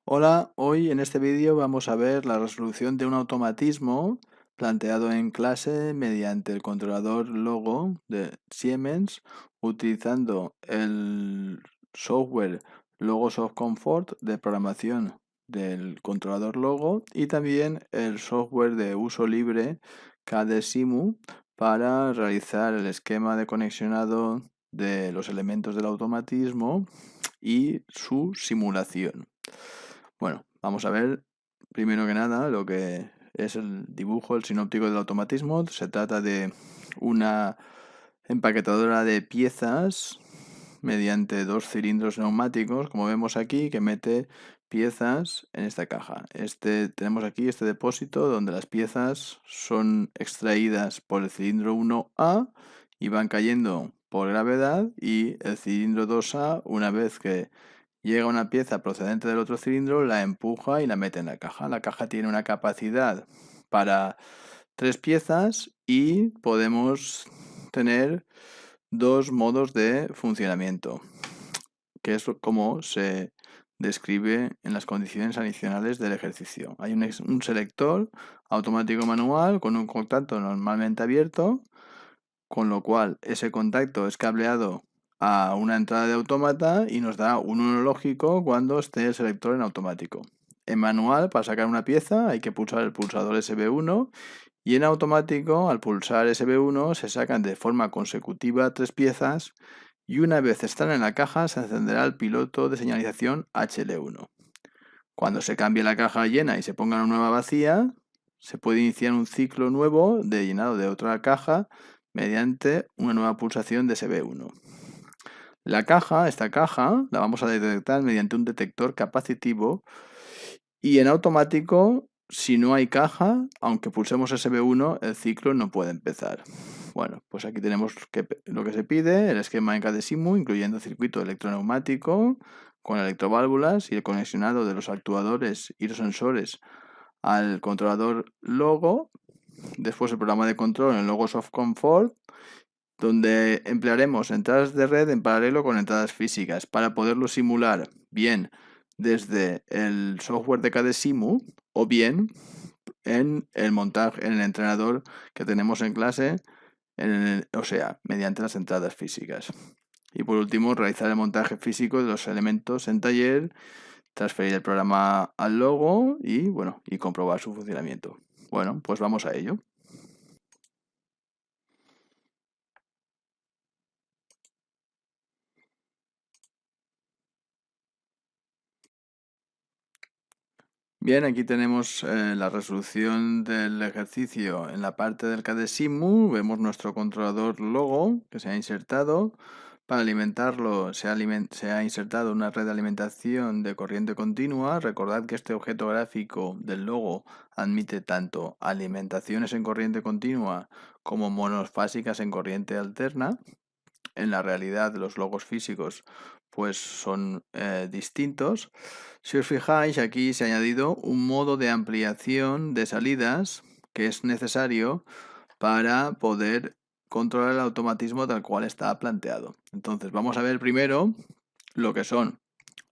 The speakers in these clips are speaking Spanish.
Hola, hoy en este vídeo vamos a ver la resolución de un automatismo planteado en clase mediante el controlador Logo de Siemens utilizando el software Logosoft Comfort de programación del controlador Logo y también el software de uso libre KDSIMU para realizar el esquema de conexionado de los elementos del automatismo y su simulación. Bueno, vamos a ver primero que nada lo que es el dibujo, el sinóptico del automatismo. Se trata de una empaquetadora de piezas mediante dos cilindros neumáticos, como vemos aquí, que mete piezas en esta caja. Tenemos aquí este depósito donde las piezas son extraídas por el cilindro 1A y van cayendo por gravedad, y el cilindro 2A, una vez que llega una pieza procedente del otro cilindro, la empuja y la mete en la caja. La caja tiene una capacidad para 3 piezas y podemos tener dos modos de funcionamiento, que es como se describe en las condiciones adicionales del ejercicio. Hay un selector automático manual con un contacto normalmente abierto, con lo cual ese contacto es cableado a una entrada de autómata y nos da un 1 lógico cuando esté el selector en automático. En manual, para sacar una pieza, hay que pulsar el pulsador SB1, y en automático, al pulsar SB1, se sacan de forma consecutiva 3 piezas y una vez están en la caja se encenderá el piloto de señalización HL1. Cuando se cambie la caja llena y se ponga una nueva vacía, se puede iniciar un ciclo nuevo de llenado de otra caja mediante una nueva pulsación de SB1. Esta caja, la vamos a detectar mediante un detector capacitivo, y en automático, si no hay caja, aunque pulsemos SB1, el ciclo no puede empezar. Bueno, pues aquí tenemos lo que se pide: el esquema en KDSIMU, incluyendo circuito electroneumático con electroválvulas y el conexionado de los actuadores y los sensores al controlador Logo. Después el programa de control en Logosoft Comfort, donde emplearemos entradas de red en paralelo con entradas físicas para poderlo simular bien desde el software de KDSIMU o bien en el montaje, en el entrenador que tenemos en clase, o sea, mediante las entradas físicas. Y por último, realizar el montaje físico de los elementos en taller, transferir el programa al Logo y comprobar su funcionamiento. Bueno, pues vamos a ello. Bien, aquí tenemos la resolución del ejercicio en la parte del KDSIMU. Vemos nuestro controlador Logo que se ha insertado. Para alimentarlo se ha insertado una red de alimentación de corriente continua. Recordad que este objeto gráfico del Logo admite tanto alimentaciones en corriente continua como monofásicas en corriente alterna. En la realidad, los logos físicos pues son distintos. Si os fijáis, aquí se ha añadido un modo de ampliación de salidas que es necesario para poder controlar el automatismo tal cual está planteado. Entonces vamos a ver primero lo que son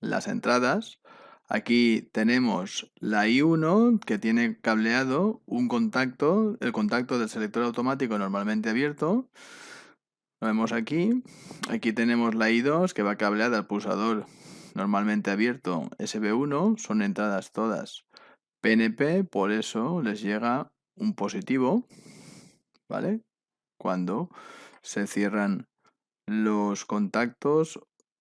las entradas. Aquí tenemos la I1, que tiene cableado un contacto, el contacto del selector automático normalmente abierto. Lo vemos aquí. Aquí tenemos la I2, que va cableada al pulsador normalmente abierto SB1. Son entradas todas PNP, por eso les llega un positivo, ¿vale? Cuando se cierran los contactos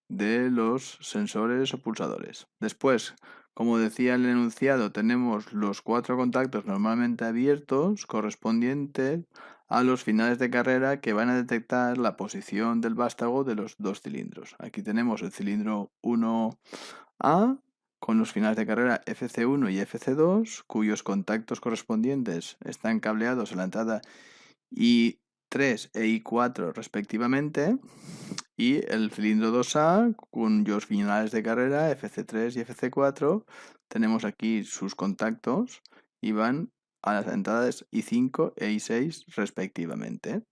de los sensores o pulsadores. Después, como decía el enunciado, tenemos los 4 contactos normalmente abiertos correspondientes a los finales de carrera que van a detectar la posición del vástago de los dos cilindros. Aquí tenemos el cilindro 1A con los finales de carrera FC1 y FC2, cuyos contactos correspondientes están cableados en la entrada I3 e I4 respectivamente, y el cilindro 2A cuyos finales de carrera FC3 y FC4 tenemos aquí sus contactos y van a las entradas I5 e I6 respectivamente.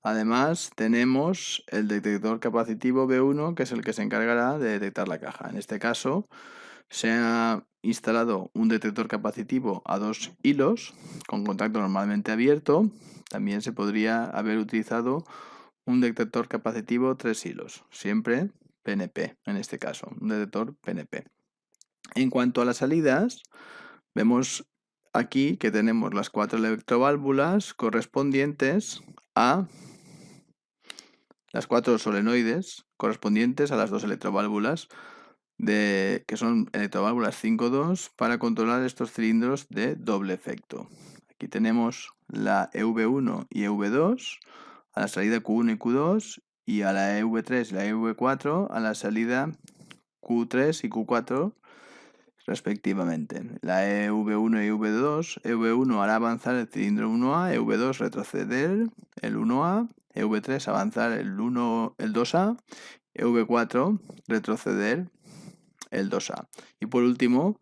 Además tenemos el detector capacitivo B1, que es el que se encargará de detectar la caja. En este caso se ha instalado un detector capacitivo a 2 hilos con contacto normalmente abierto, también se podría haber utilizado un detector capacitivo 3 hilos, siempre PNP en este caso, un detector PNP. En cuanto a las salidas, vemos aquí que tenemos las 4 electroválvulas correspondientes a las 4 solenoides correspondientes a las 2 electroválvulas que son electroválvulas 5.2 para controlar estos cilindros de doble efecto. Aquí tenemos la EV1 y EV2 a la salida Q1 y Q2 y a la EV3 y la EV4 a la salida Q3 y Q4 respectivamente. La EV1 y EV2, EV1 hará avanzar el cilindro 1A, EV2 retroceder el 1A, EV3 avanzar el 2A, EV4 retroceder el 2A. Y por último,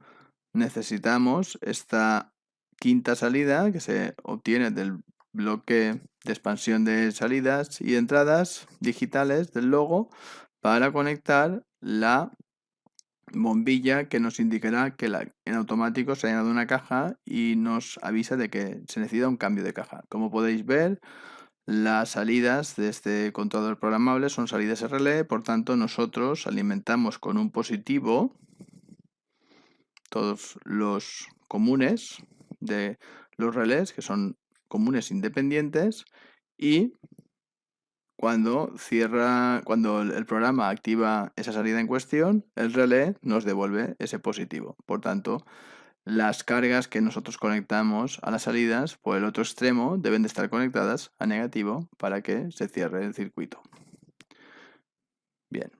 necesitamos esta quinta salida que se obtiene del bloque de expansión de salidas y entradas digitales del logo para conectar la bombilla que nos indicará que en automático se ha llenado una caja y nos avisa de que se necesita un cambio de caja. Como podéis ver, las salidas de este controlador programable son salidas RLE, por tanto nosotros alimentamos con un positivo todos los comunes de los relés, que son comunes independientes, y cuando el programa activa esa salida en cuestión, el relé nos devuelve ese positivo. Por tanto, las cargas que nosotros conectamos a las salidas por el otro extremo deben de estar conectadas a negativo para que se cierre el circuito. Bien.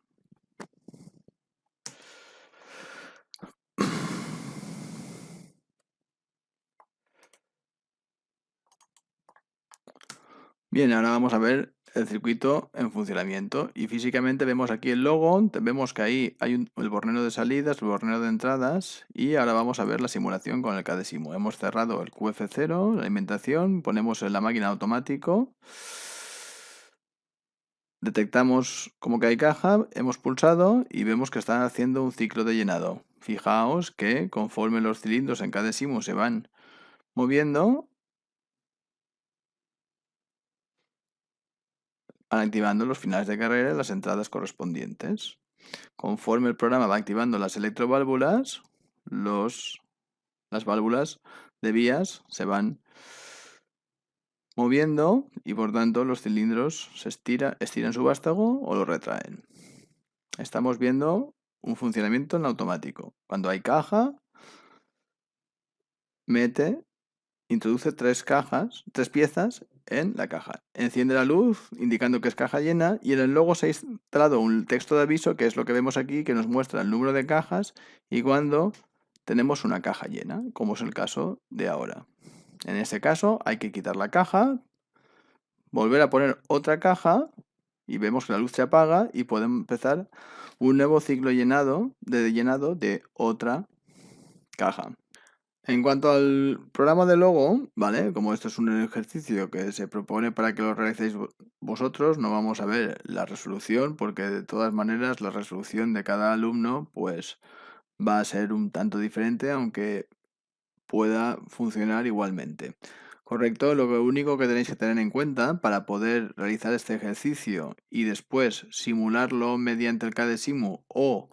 Bien, ahora vamos a ver el circuito en funcionamiento y físicamente vemos aquí el logo, vemos que ahí hay el bornero de salidas, el bornero de entradas y ahora vamos a ver la simulación con el Cadesimo. Hemos cerrado el QF0, la alimentación, ponemos en la máquina automático, detectamos como que hay caja, hemos pulsado y vemos que están haciendo un ciclo de llenado. Fijaos que conforme los cilindros en Cadesimo se van moviendo, activando los finales de carrera y las entradas correspondientes. Conforme el programa va activando las electroválvulas, las válvulas de vías se van moviendo y por tanto los cilindros estiran su vástago o lo retraen. Estamos viendo un funcionamiento en automático. Cuando hay caja, introduce tres piezas en la caja. Enciende la luz indicando que es caja llena y en el logo se ha instalado un texto de aviso, que es lo que vemos aquí, que nos muestra el número de cajas y cuando tenemos una caja llena, como es el caso de ahora. En este caso hay que quitar la caja, volver a poner otra caja y vemos que la luz se apaga y podemos empezar un nuevo ciclo de llenado de otra caja. En cuanto al programa de logo, ¿vale? Como esto es un ejercicio que se propone para que lo realicéis vosotros, no vamos a ver la resolución porque de todas maneras la resolución de cada alumno pues va a ser un tanto diferente, aunque pueda funcionar igualmente. Correcto, lo único que tenéis que tener en cuenta para poder realizar este ejercicio y después simularlo mediante el Cadesimu o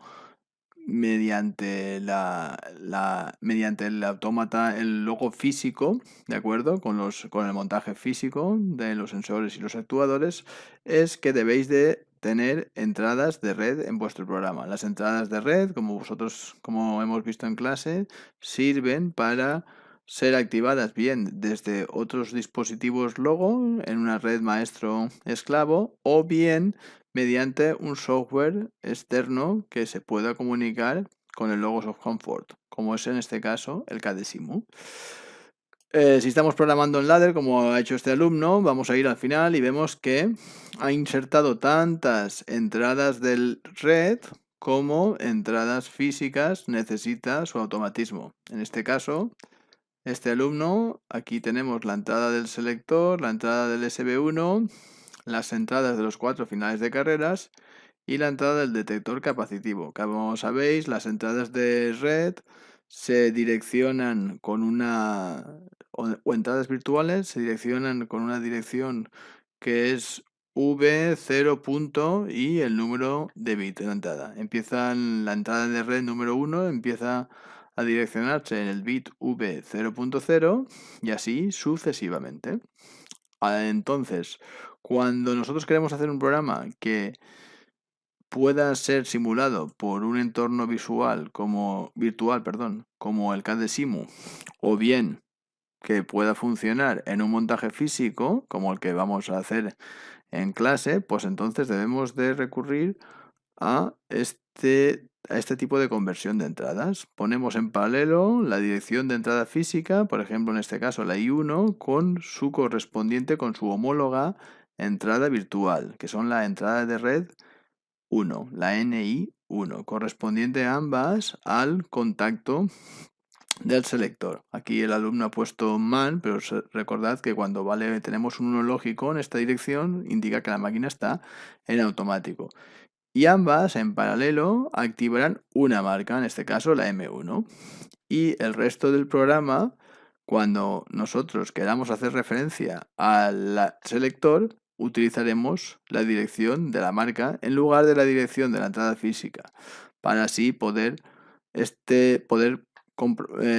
mediante mediante el autómata, el logo físico, ¿de acuerdo? Con el montaje físico de los sensores y los actuadores, es que debéis de tener entradas de red en vuestro programa. Las entradas de red, como hemos visto en clase, sirven para ser activadas bien desde otros dispositivos logo en una red maestro esclavo o bien mediante un software externo que se pueda comunicar con el logo Soft Comfort, como es en este caso el Cadesimu. Si estamos programando en ladder, como ha hecho este alumno, vamos a ir al final y vemos que ha insertado tantas entradas del red como entradas físicas necesita su automatismo. En este caso, este alumno, aquí tenemos la entrada del selector, la entrada del SB1, las entradas de los 4 finales de carreras y la entrada del detector capacitivo. Como sabéis, las entradas de red se direccionan con o entradas virtuales se direccionan con una dirección que es V0 punto y el número de bit de la entrada. La entrada de red número 1 empieza a direccionarse en el bit V0.0 y así sucesivamente. Entonces, cuando nosotros queremos hacer un programa que pueda ser simulado por un entorno virtual, como el CAD-SIMU, o bien que pueda funcionar en un montaje físico, como el que vamos a hacer en clase, pues entonces debemos de recurrir a este tipo de conversión de entradas. Ponemos en paralelo la dirección de entrada física, por ejemplo en este caso la I1, con su correspondiente, con su homóloga entrada virtual, que son la entrada de red 1, la NI1, correspondiente a ambas al contacto del selector. Aquí el alumno ha puesto man, pero recordad que cuando tenemos un 1 lógico en esta dirección, indica que la máquina está en automático. Y ambas en paralelo activarán una marca, en este caso la M1. Y el resto del programa, cuando nosotros queramos hacer referencia al selector, utilizaremos la dirección de la marca en lugar de la dirección de la entrada física, para así poder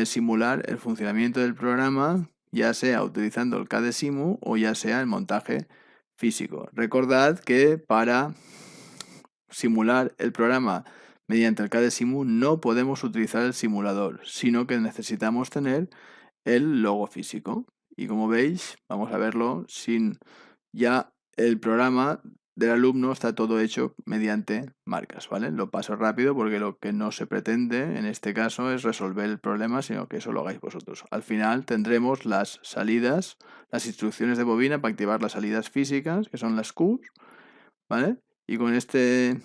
simular el funcionamiento del programa, ya sea utilizando el CAD-SIMU o ya sea el montaje físico. Recordad que para simular el programa mediante el CAD-SIMU no podemos utilizar el simulador, sino que necesitamos tener el logo físico. Y como veis, vamos a verlo sin ya el programa del alumno está todo hecho mediante marcas, ¿vale? Lo paso rápido porque lo que no se pretende en este caso es resolver el problema, sino que eso lo hagáis vosotros. Al final tendremos las salidas, las instrucciones de bobina para activar las salidas físicas, que son las Qs, ¿vale? Y con este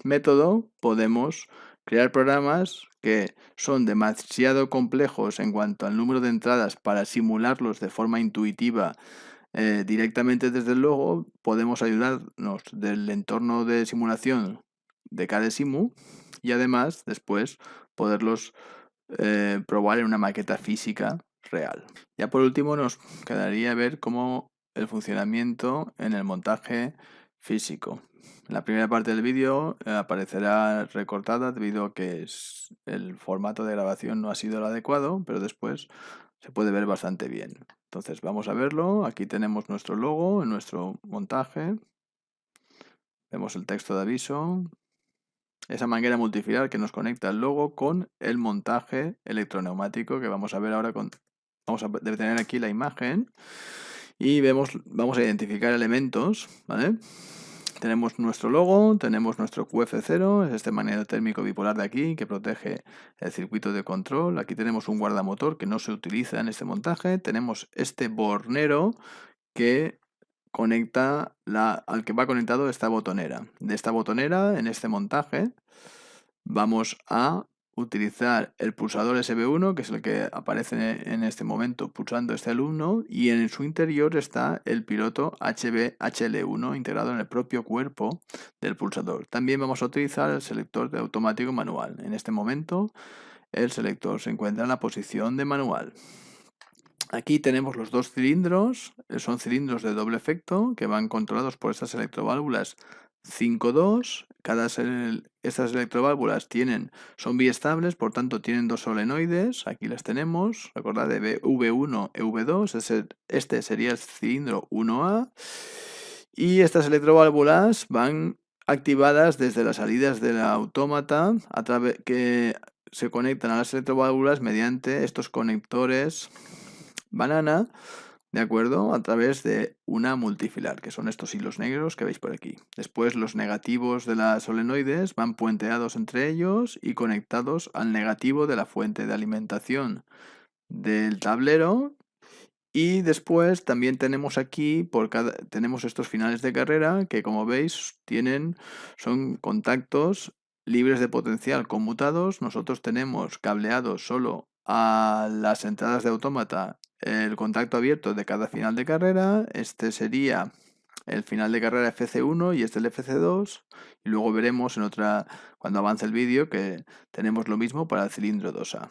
método podemos crear programas que son demasiado complejos en cuanto al número de entradas para simularlos de forma intuitiva directamente desde el logo. Podemos ayudarnos del entorno de simulación de CAD-SIMU y además después poderlos probar en una maqueta física real. Ya por último nos quedaría ver cómo el funcionamiento en el montaje físico. La primera parte del vídeo aparecerá recortada debido a que el formato de grabación no ha sido el adecuado, pero después se puede ver bastante bien. Entonces vamos a verlo. Aquí tenemos nuestro logo en nuestro montaje. Vemos el texto de aviso. Esa manguera multifilar que nos conecta el logo con el montaje electroneumático que vamos a ver ahora Vamos a detener aquí la imagen y vamos a identificar elementos, ¿vale? Tenemos nuestro logo, tenemos nuestro QF0, es este magneto térmico bipolar de aquí que protege el circuito de control. Aquí tenemos un guardamotor que no se utiliza en este montaje. Tenemos este bornero que conecta al que va conectado esta botonera. De esta botonera, en este montaje, vamos a utilizar el pulsador SB1, que es el que aparece en este momento pulsando este alumno, y en su interior está el piloto HL1 integrado en el propio cuerpo del pulsador. También vamos a utilizar el selector de automático manual. En este momento el selector se encuentra en la posición de manual. Aquí tenemos los dos cilindros, son cilindros de doble efecto que van controlados por estas electroválvulas 5-2. Estas electroválvulas son biestables, por tanto tienen dos solenoides. Aquí las tenemos, recordad, de V1 y V2. Este sería el cilindro 1A. Y estas electroválvulas van activadas desde las salidas del autómata que se conectan a las electroválvulas mediante estos conectores banana, ¿de acuerdo? A través de una multifilar, que son estos hilos negros que veis por aquí. Después los negativos de las solenoides van puenteados entre ellos y conectados al negativo de la fuente de alimentación del tablero. Y después también tenemos aquí, tenemos estos finales de carrera que, como veis, son contactos libres de potencial conmutados. Nosotros tenemos cableados solo a las entradas de autómata el contacto abierto de cada final de carrera. Este sería el final de carrera FC1 y este el FC2, y luego veremos cuando avance el vídeo, que tenemos lo mismo para el cilindro 2A.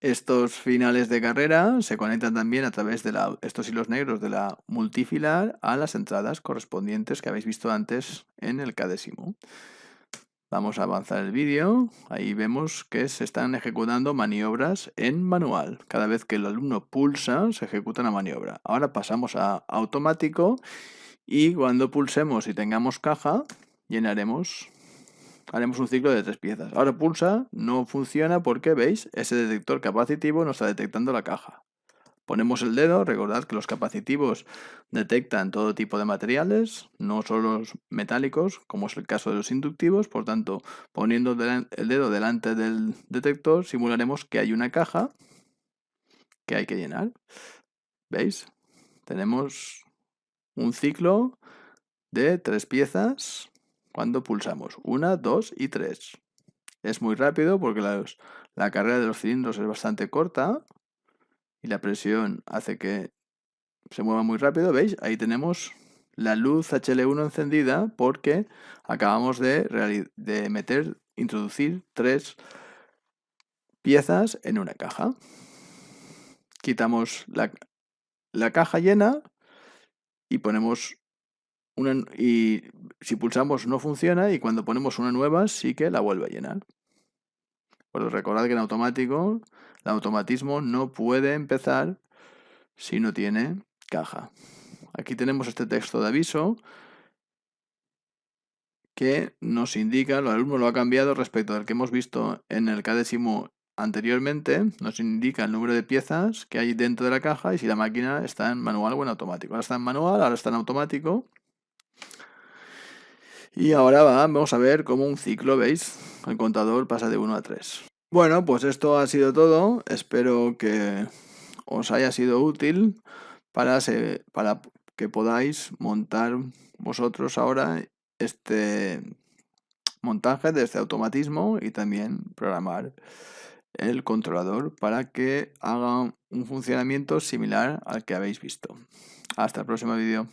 Estos finales de carrera se conectan también a través de estos hilos negros de la multifilar a las entradas correspondientes que habéis visto antes en el K10. Vamos a avanzar el vídeo. Ahí vemos que se están ejecutando maniobras en manual. Cada vez que el alumno pulsa, se ejecuta una maniobra. Ahora pasamos a automático y cuando pulsemos y tengamos caja, haremos un ciclo de 3 piezas. Ahora pulsa, no funciona porque, ¿veis? Ese detector capacitivo no está detectando la caja. Ponemos el dedo, recordad que los capacitivos detectan todo tipo de materiales, no solo los metálicos, como es el caso de los inductivos. Por tanto, poniendo el dedo delante del detector, simularemos que hay una caja que hay que llenar. ¿Veis? Tenemos un ciclo de 3 piezas cuando pulsamos. 1, 2 y 3. Es muy rápido porque la carrera de los cilindros es bastante corta y la presión hace que se mueva muy rápido. ¿Veis? Ahí tenemos la luz HL1 encendida porque acabamos de introducir 3 piezas en una caja. Quitamos la caja llena y ponemos y si pulsamos no funciona, y cuando ponemos una nueva sí que la vuelve a llenar. Pues recordad que en automático el automatismo no puede empezar si no tiene caja. Aquí tenemos este texto de aviso que nos indica, el alumno lo ha cambiado respecto al que hemos visto en el K10 anteriormente. Nos indica el número de piezas que hay dentro de la caja y si la máquina está en manual o en automático. Ahora está en manual, ahora está en automático. Y ahora vamos a ver cómo un ciclo, ¿veis? El contador pasa de 1 a 3. Bueno, pues esto ha sido todo. Espero que os haya sido útil para que podáis montar vosotros ahora este montaje de este automatismo y también programar el controlador para que haga un funcionamiento similar al que habéis visto. Hasta el próximo vídeo.